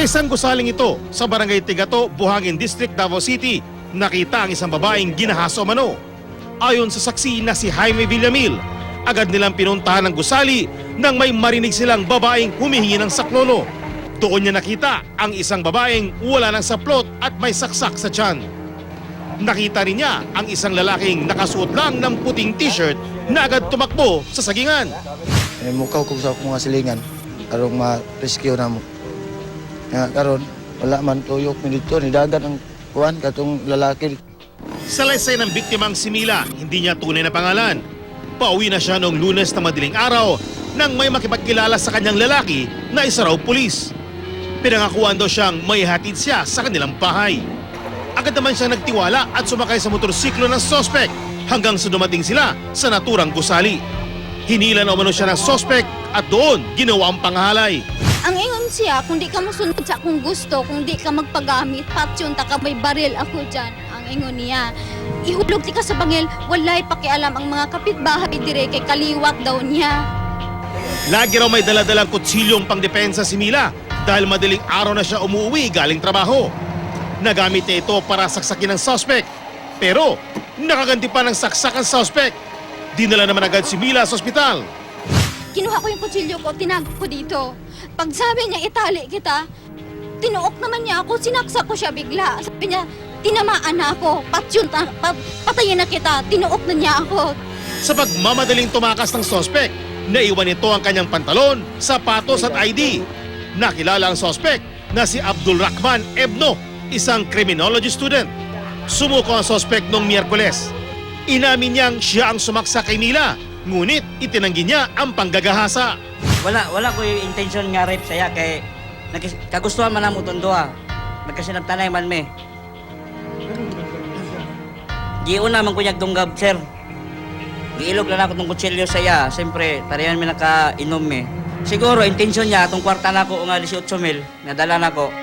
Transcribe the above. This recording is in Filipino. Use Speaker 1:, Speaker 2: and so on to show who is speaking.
Speaker 1: Sa isang gusaling ito sa Barangay Tigato, Buhangin District, Davao City, nakita ang isang babaeng ginahaso mano. Ayon sa saksi na si Jaime Villamil, agad nilang pinuntahan ng gusali nang may marinig silang babaeng humihingi ng saklolo. Doon niya nakita ang isang babaeng wala ng saplot at may saksak sa tiyan. Nakita rin niya ang isang lalaking nakasuot lang ng puting t-shirt na agad tumakbo sa sagingan.
Speaker 2: Mukaw ko sa mga silingan, karong ma-rescue na mo. Karon wala man tuyok mi dito, nidagan ang kuwan katong lalaki.
Speaker 1: Sa laysay ng biktimang si Mila, hindi niya tunay na pangalan. Pauwi na siya noong Lunes na madaling araw nang may makipagkilala sa kanyang lalaki na isa raw pulis. Pinangakuan daw siyang may hatid siya sa kanilang bahay. Agad naman siyang nagtiwala at sumakay sa motorsiklo ng sospek hanggang sa dumating sila sa naturang gusali. Hinila na umano siya ng sospek at doon ginawa ang panghalay.
Speaker 3: Ang ingon siya, kung di ka musunod sa akong gusto, kung di ka magpagamit, patyon ta ka may baril ako dyan. Ang ingon niya, ihulog ti ka sa bangil, walay pakialam ang mga kapitbahay dire kay kaliwat daw niya.
Speaker 1: Lagi raw may daladalang kutsilyong pangdepensa si Mila dahil madaling araw na siya umuwi galing trabaho. Nagamit niya ito para saksakin ng suspect. Pero nakaganti pa ng saksak ang suspect. Dinala naman agad si Mila sa ospital.
Speaker 3: Kinuha ko yung kutsilyo ko, tinago ko dito. Pag sabi niya itali kita, tinuok naman niya ako, sinaksak ko siya bigla. Sabi niya, tinamaan na ako, patayin na kita, tinuok na niya ako.
Speaker 1: Sa pagmamadaling tumakas ng suspect, naiwan nito ang kanyang pantalon, sapatos at ID. Nakilala ang suspect na si Abdul Rahman Ebno, isang criminology student. Sumuko ang suspect noong Miyerkules. Inamin niyang siya ang sumaksak kay Mila, ngunit itinanggi niya ang panggagahasa.
Speaker 4: Wala ko yung intention nga rape saya kay kagustuhan man namo tunduha. Nagkasinabtanay man me. Giuna man ko dunggab sir. Giilog lang ako tong kutsilyo saya. Siyempre, parehan mi nakainom me. Siguro intention niya atong kwarta nako nga 18,000 nadala nako.